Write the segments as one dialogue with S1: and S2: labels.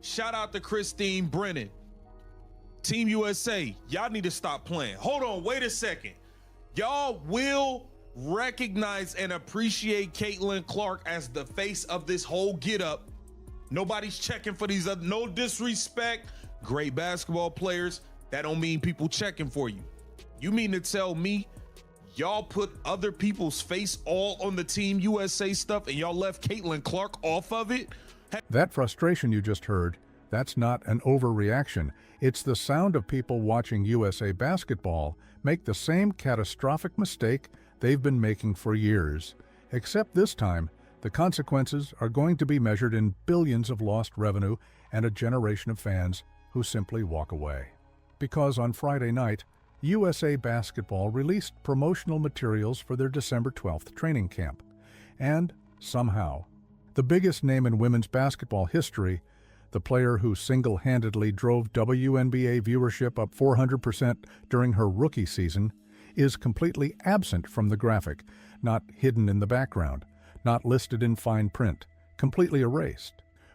S1: Shout out to Christine Brennan. Team USA, y'all need to stop playing. Hold on, wait a second. Y'all will recognize and appreciate Caitlin Clark as the face of this whole get up. Nobody's checking for these other, no disrespect, great basketball players. That don't mean people checking for you. You mean to tell me y'all put other people's face all on the Team USA stuff and y'all left Caitlin Clark off of it?
S2: That frustration you just heard, that's not an overreaction. It's the sound of people watching USA basketball make the same catastrophic mistake they've been making for years. Except this time, the consequences are going to be measured in billions of lost revenue and a generation of fans who simply walk away. Because on Friday night, USA Basketball released promotional materials for their December 12th training camp. And somehow, the biggest name in women's basketball history, the player who single-handedly drove WNBA viewership up 400% during her rookie season, is completely absent from the graphic, not hidden in the background, not listed in fine print, completely erased.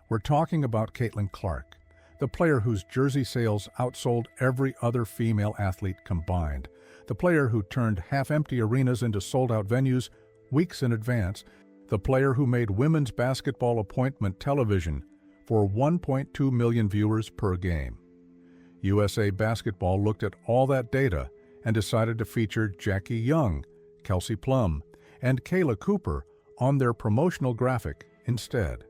S2: We're talking about Caitlin Clark, the player whose jersey sales outsold every other female athlete combined, the player who turned half-empty arenas into sold-out venues weeks in advance, the player who made women's basketball appointment television for 1.2 million viewers per game. USA Basketball looked at all that data and decided to feature Jackie Young, Kelsey Plum, and Kayla Cooper on their promotional graphic instead.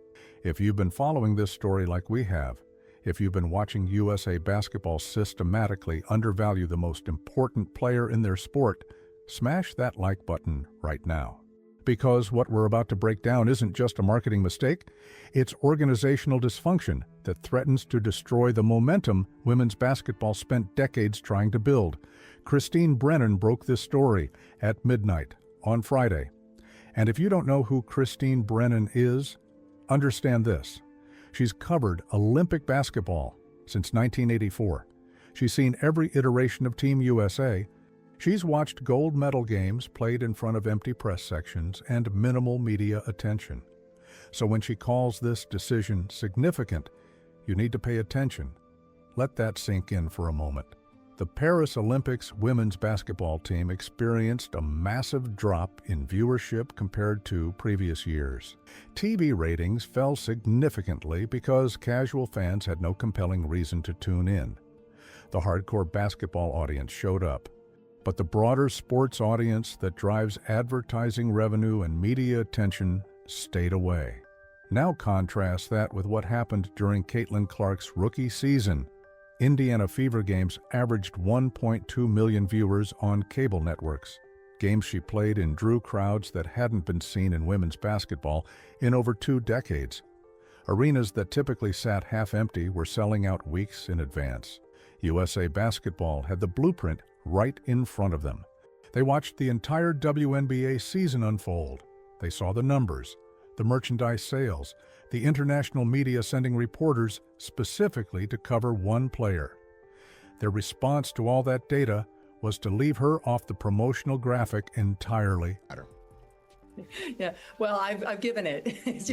S2: If you've been following this story like we have, if you've been watching USA Basketball systematically undervalue the most important player in their sport, smash that like button right now. Because what we're about to break down isn't just a marketing mistake, it's organizational dysfunction that threatens to destroy the momentum women's basketball spent decades trying to build. Christine Brennan broke this story at midnight on Friday. And if you don't know who Christine Brennan is, understand this. She's covered Olympic basketball since 1984. She's seen every iteration of Team USA. She's watched gold medal games played in front of empty press sections and minimal media attention. So when she calls this decision significant, you need to pay attention. Let that sink in for a moment. The Paris Olympics women's basketball team experienced a massive drop in viewership compared to previous years. TV ratings fell significantly because casual fans had no compelling reason to tune in. The hardcore basketball audience showed up, but the broader sports audience that drives advertising revenue and media attention stayed away. Now contrast that with what happened during Caitlin Clark's rookie season. Indiana Fever games averaged 1.2 million viewers on cable networks. Games she played in drew crowds that hadn't been seen in women's basketball in over 2 decades. Arenas that typically sat half-empty were selling out weeks in advance. USA Basketball had the blueprint right in front of them. They watched the entire WNBA season unfold. They saw the numbers, the merchandise sales, the international media sending reporters specifically to cover one player. Their response to all that data was to leave her off the promotional graphic entirely.
S3: Yeah, well, I've given it, as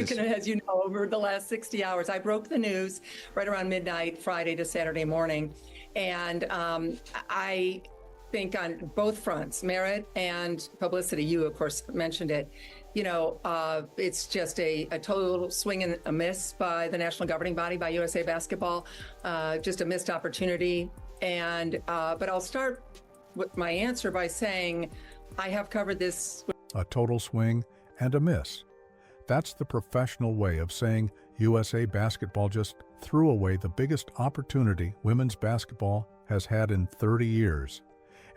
S3: you know, over the last 60 hours. I broke the news right around midnight, Friday to Saturday morning. And I think on both fronts, merit and publicity, you, of course, mentioned it, you know, it's just a total swing and a miss by the national governing body, by USA Basketball, just a missed opportunity. And but I'll start with my answer by saying I have covered this.
S2: A total swing and a miss. That's the professional way of saying USA Basketball just threw away the biggest opportunity women's basketball has had in 30 years.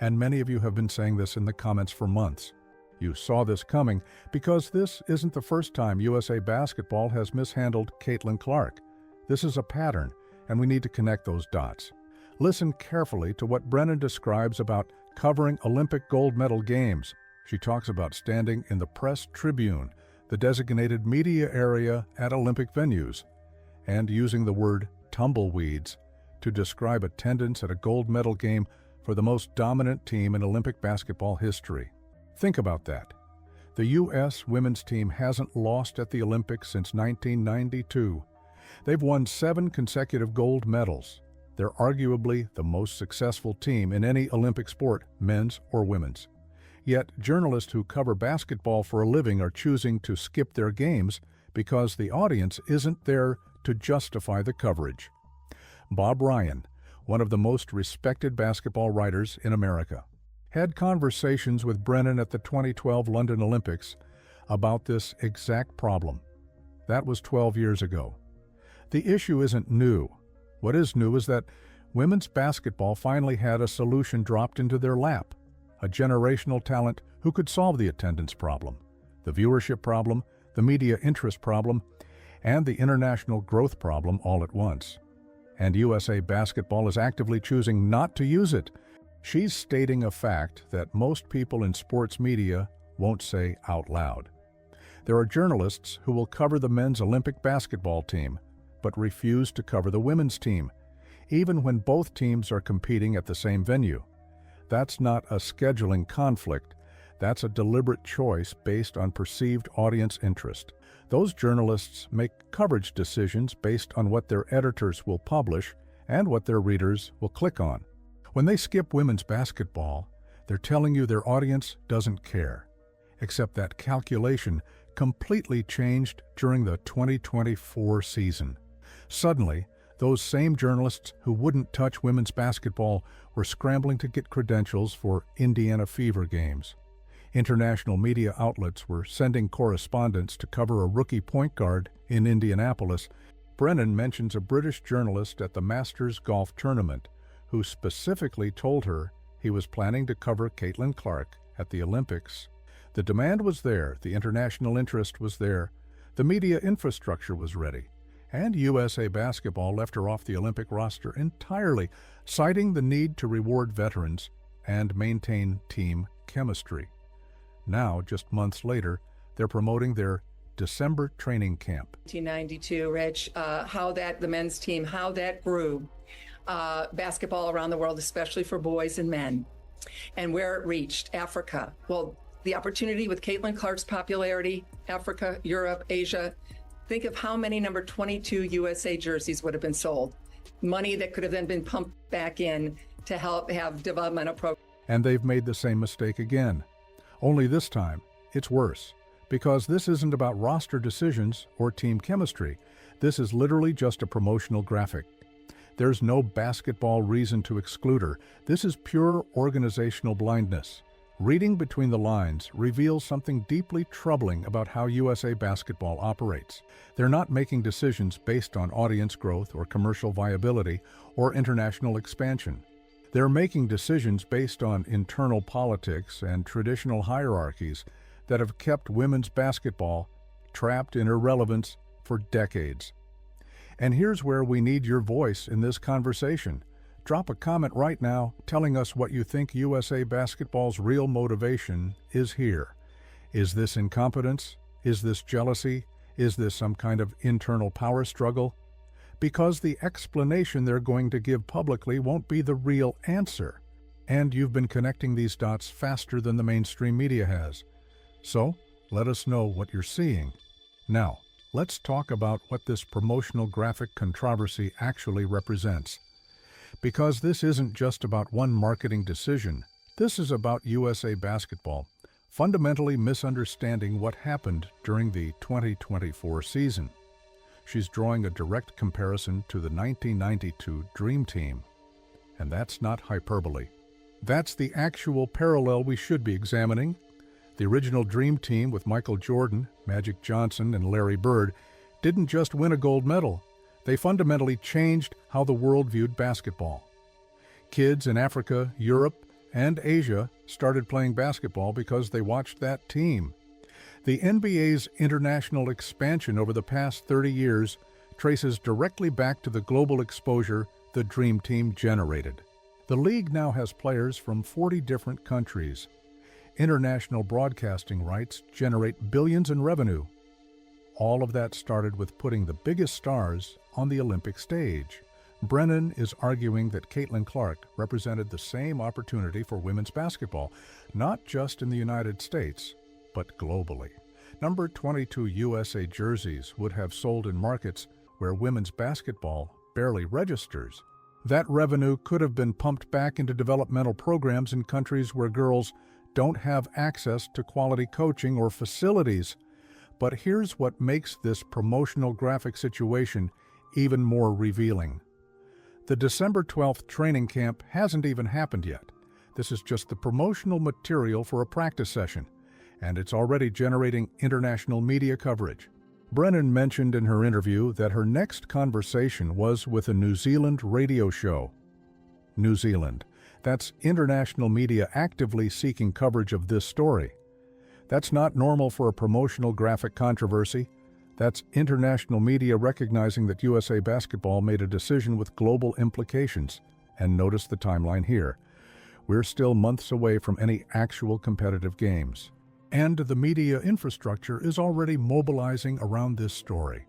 S2: And many of you have been saying this in the comments for months. You saw this coming because this isn't the first time USA Basketball has mishandled Caitlin Clark. This is a pattern, and we need to connect those dots. Listen carefully to what Brennan describes about covering Olympic gold medal games. She talks about standing in the press tribune, the designated media area at Olympic venues, and using the word tumbleweeds to describe attendance at a gold medal game for the most dominant team in Olympic basketball history. Think about that. The U.S. women's team hasn't lost at the Olympics since 1992. They've won 7 consecutive gold medals. They're arguably the most successful team in any Olympic sport, men's or women's. Yet journalists who cover basketball for a living are choosing to skip their games because the audience isn't there to justify the coverage. Bob Ryan, one of the most respected basketball writers in America, had conversations with Brennan at the 2012 London Olympics about this exact problem. That was 12 years ago. The issue isn't new. What is new is that women's basketball finally had a solution dropped into their lap, a generational talent who could solve the attendance problem, the viewership problem, the media interest problem, and the international growth problem all at once. And USA Basketball is actively choosing not to use it. She's stating a fact that most people in sports media won't say out loud. There are journalists who will cover the men's Olympic basketball team, but refuse to cover the women's team, even when both teams are competing at the same venue. That's not a scheduling conflict. That's a deliberate choice based on perceived audience interest. Those journalists make coverage decisions based on what their editors will publish and what their readers will click on. When they skip women's basketball, they're telling you their audience doesn't care. Except that calculation completely changed during the 2024 season. Suddenly, those same journalists who wouldn't touch women's basketball were scrambling to get credentials for Indiana Fever games. International media outlets were sending correspondents to cover a rookie point guard in Indianapolis. Brennan mentions a British journalist at the Masters golf tournament who specifically told her he was planning to cover Caitlin Clark at the Olympics. The demand was there, the international interest was there, the media infrastructure was ready, and USA Basketball left her off the Olympic roster entirely, citing the need to reward veterans and maintain team chemistry. Now, just months later, they're promoting their December training camp.
S3: 1992, Rich, how the men's team, how that grew basketball around the world, especially for boys and men, and where it reached Africa. Well, the opportunity with Caitlin Clark's popularity, Africa, Europe, Asia. Think of how many number 22 USA jerseys would have been sold. Money that could have then been pumped back in to help have developmental programs.
S2: And they've made the same mistake again. Only this time, it's worse, because this isn't about roster decisions or team chemistry. This is literally just a promotional graphic. There's no basketball reason to exclude her. This is pure organizational blindness. Reading between the lines reveals something deeply troubling about how USA Basketball operates. They're not making decisions based on audience growth or commercial viability or international expansion. They're making decisions based on internal politics and traditional hierarchies that have kept women's basketball trapped in irrelevance for decades. And here's where we need your voice in this conversation. Drop a comment right now telling us what you think USA Basketball's real motivation is here. Is this incompetence? Is this jealousy? Is this some kind of internal power struggle? Because the explanation they're going to give publicly won't be the real answer. And you've been connecting these dots faster than the mainstream media has. So, let us know what you're seeing. Now, let's talk about what this promotional graphic controversy actually represents. Because this isn't just about one marketing decision. This is about USA Basketball fundamentally misunderstanding what happened during the 2024 season. She's drawing a direct comparison to the 1992 Dream Team. And that's not hyperbole. That's the actual parallel we should be examining. The original Dream Team with Michael Jordan, Magic Johnson, and Larry Bird didn't just win a gold medal. They fundamentally changed how the world viewed basketball. Kids in Africa, Europe, and Asia started playing basketball because they watched that team. The NBA's international expansion over the past 30 years traces directly back to the global exposure the Dream Team generated. The league now has players from 40 different countries. International broadcasting rights generate billions in revenue. All of that started with putting the biggest stars on the Olympic stage. Brennan is arguing that Caitlin Clark represented the same opportunity for women's basketball, not just in the United States, but globally. Number 22 USA jerseys would have sold in markets where women's basketball barely registers. That revenue could have been pumped back into developmental programs in countries where girls don't have access to quality coaching or facilities. But here's what makes this promotional graphic situation even more revealing. The December 12th training camp hasn't even happened yet. This is just the promotional material for a practice session, and it's already generating international media coverage. Brennan mentioned in her interview that her next conversation was with a New Zealand radio show. New Zealand. That's international media actively seeking coverage of this story. That's not normal for a promotional graphic controversy. That's international media recognizing that USA Basketball made a decision with global implications. And notice the timeline here. We're still months away from any actual competitive games. And the media infrastructure is already mobilizing around this story.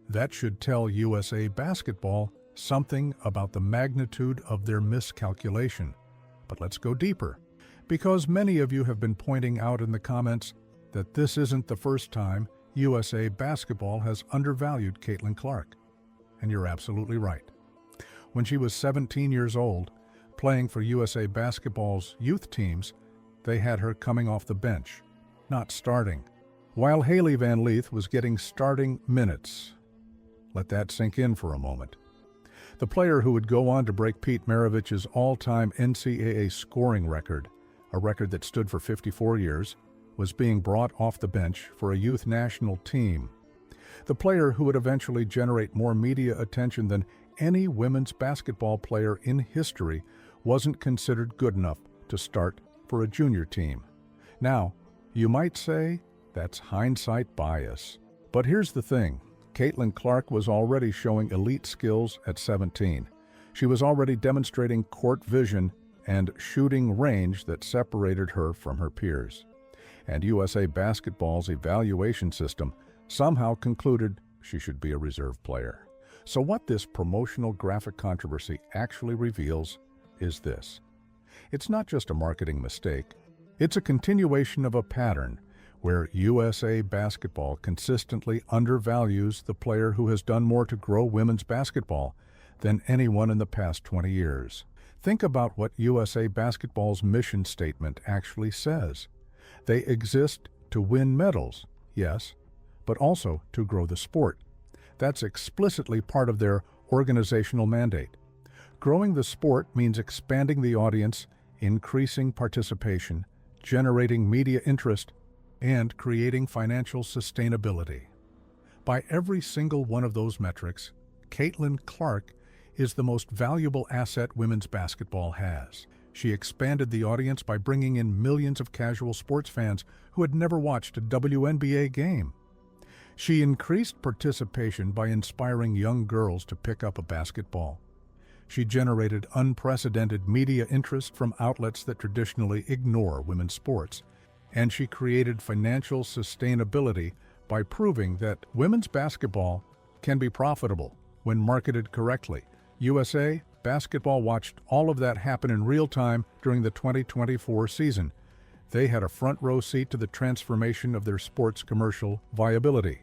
S2: That should tell USA Basketball something about the magnitude of their miscalculation. But let's go deeper, because many of you have been pointing out in the comments that this isn't the first time USA Basketball has undervalued Caitlin Clark. And you're absolutely right. When she was 17 years old, playing for USA Basketball's youth teams, they had her coming off the bench, not starting, while Haley Van Leeth was getting starting minutes. Let that sink in for a moment. The player who would go on to break Pete Maravich's all-time NCAA scoring record, a record that stood for 54 years, was being brought off the bench for a youth national team. The player who would eventually generate more media attention than any women's basketball player in history wasn't considered good enough to start for a junior team. Now, you might say that's hindsight bias. But here's the thing. Caitlin Clark was already showing elite skills at 17. She was already demonstrating court vision and shooting range that separated her from her peers. And USA Basketball's evaluation system somehow concluded she should be a reserve player. So what this promotional graphic controversy actually reveals is this. It's not just a marketing mistake. It's a continuation of a pattern where USA Basketball consistently undervalues the player who has done more to grow women's basketball than anyone in the past 20 years. Think about what USA Basketball's mission statement actually says. They exist to win medals, yes, but also to grow the sport. That's explicitly part of their organizational mandate. Growing the sport means expanding the audience, increasing participation, generating media interest, and creating financial sustainability. By every single one of those metrics, Caitlin Clark is the most valuable asset women's basketball has. She expanded the audience by bringing in millions of casual sports fans who had never watched a WNBA game. She increased participation by inspiring young girls to pick up a basketball. She generated unprecedented media interest from outlets that traditionally ignore women's sports. And she created financial sustainability by proving that women's basketball can be profitable when marketed correctly. USA Basketball watched all of that happen in real time during the 2024 season. They had a front row seat to the transformation of their sports commercial viability.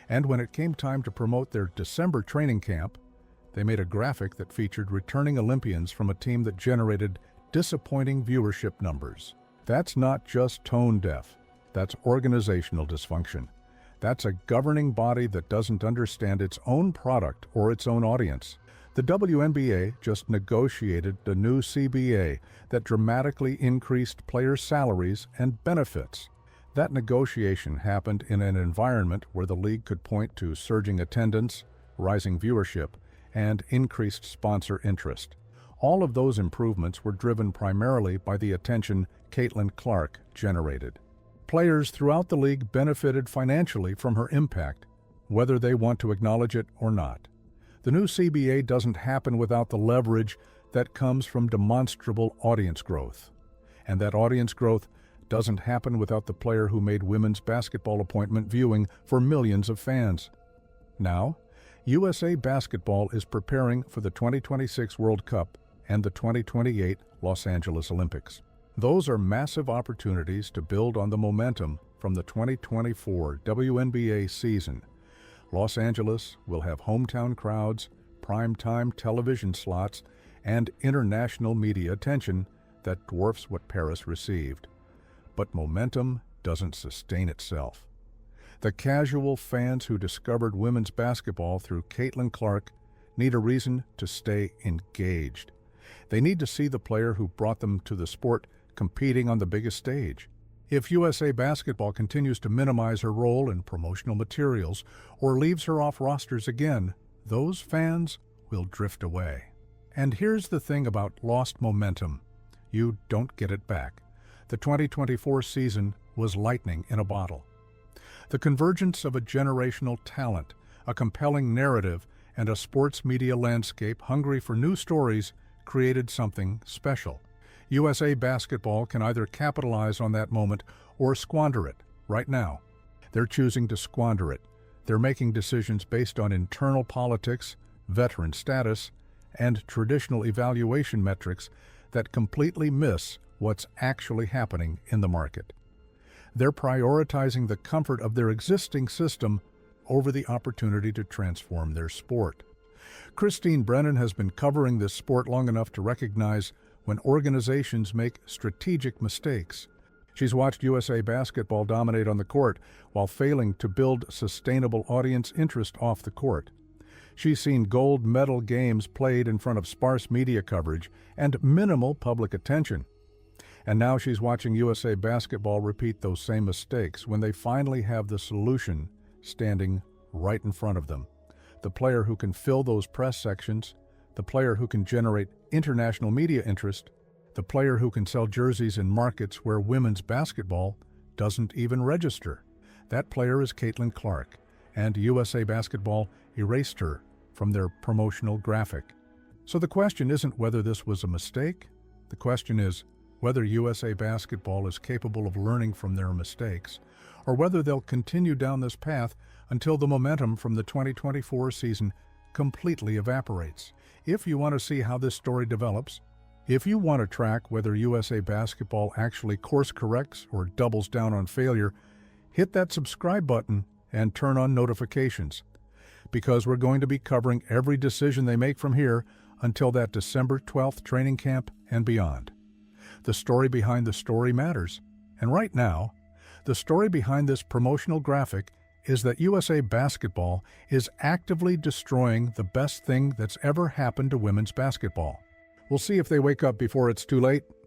S2: And when it came time to promote their December training camp, they made a graphic that featured returning Olympians from a team that generated disappointing viewership numbers. That's not just tone deaf. That's organizational dysfunction. That's a governing body that doesn't understand its own product or its own audience. The WNBA just negotiated a new CBA that dramatically increased players' salaries and benefits. That negotiation happened in an environment where the league could point to surging attendance, rising viewership, and increased sponsor interest. All of those improvements were driven primarily by the attention Caitlin Clark generated. Players throughout the league benefited financially from her impact, whether they want to acknowledge it or not. The new CBA doesn't happen without the leverage that comes from demonstrable audience growth. And that audience growth doesn't happen without the player who made women's basketball appointment viewing for millions of fans. Now, USA Basketball is preparing for the 2026 World Cup and the 2028 Los Angeles Olympics. Those are massive opportunities to build on the momentum from the 2024 WNBA season. Los Angeles will have hometown crowds, primetime television slots, and international media attention that dwarfs what Paris received. But momentum doesn't sustain itself. The casual fans who discovered women's basketball through Caitlin Clark need a reason to stay engaged. They need to see the player who brought them to the sport competing on the biggest stage. If USA Basketball continues to minimize her role in promotional materials or leaves her off rosters again, those fans will drift away. And here's the thing about lost momentum. You don't get it back. The 2024 season was lightning in a bottle. The convergence of a generational talent, a compelling narrative, and a sports media landscape hungry for new stories created something special. USA Basketball can either capitalize on that moment or squander it right now. They're choosing to squander it. They're making decisions based on internal politics, veteran status, and traditional evaluation metrics that completely miss what's actually happening in the market. They're prioritizing the comfort of their existing system over the opportunity to transform their sport. Christine Brennan has been covering this sport long enough to recognize when organizations make strategic mistakes. She's watched USA Basketball dominate on the court while failing to build sustainable audience interest off the court. She's seen gold medal games played in front of sparse media coverage and minimal public attention. And now she's watching USA Basketball repeat those same mistakes when they finally have the solution standing right in front of them. The player who can fill those press sections, the player who can generate international media interest, the player who can sell jerseys in markets where women's basketball doesn't even register. That player is Caitlin Clark, and USA Basketball erased her from their promotional graphic. So the question isn't whether this was a mistake. The question is whether USA Basketball is capable of learning from their mistakes, or whether they'll continue down this path until the momentum from the 2024 season completely evaporates. If you want to see how this story develops, if you want to track whether USA Basketball actually course corrects or doubles down on failure, hit that subscribe button and turn on notifications, because we're going to be covering every decision they make from here until that December 12th training camp and beyond. The story behind the story matters, and right now, the story behind this promotional graphic is that USA Basketball is actively destroying the best thing that's ever happened to women's basketball. We'll see if they wake up before it's too late.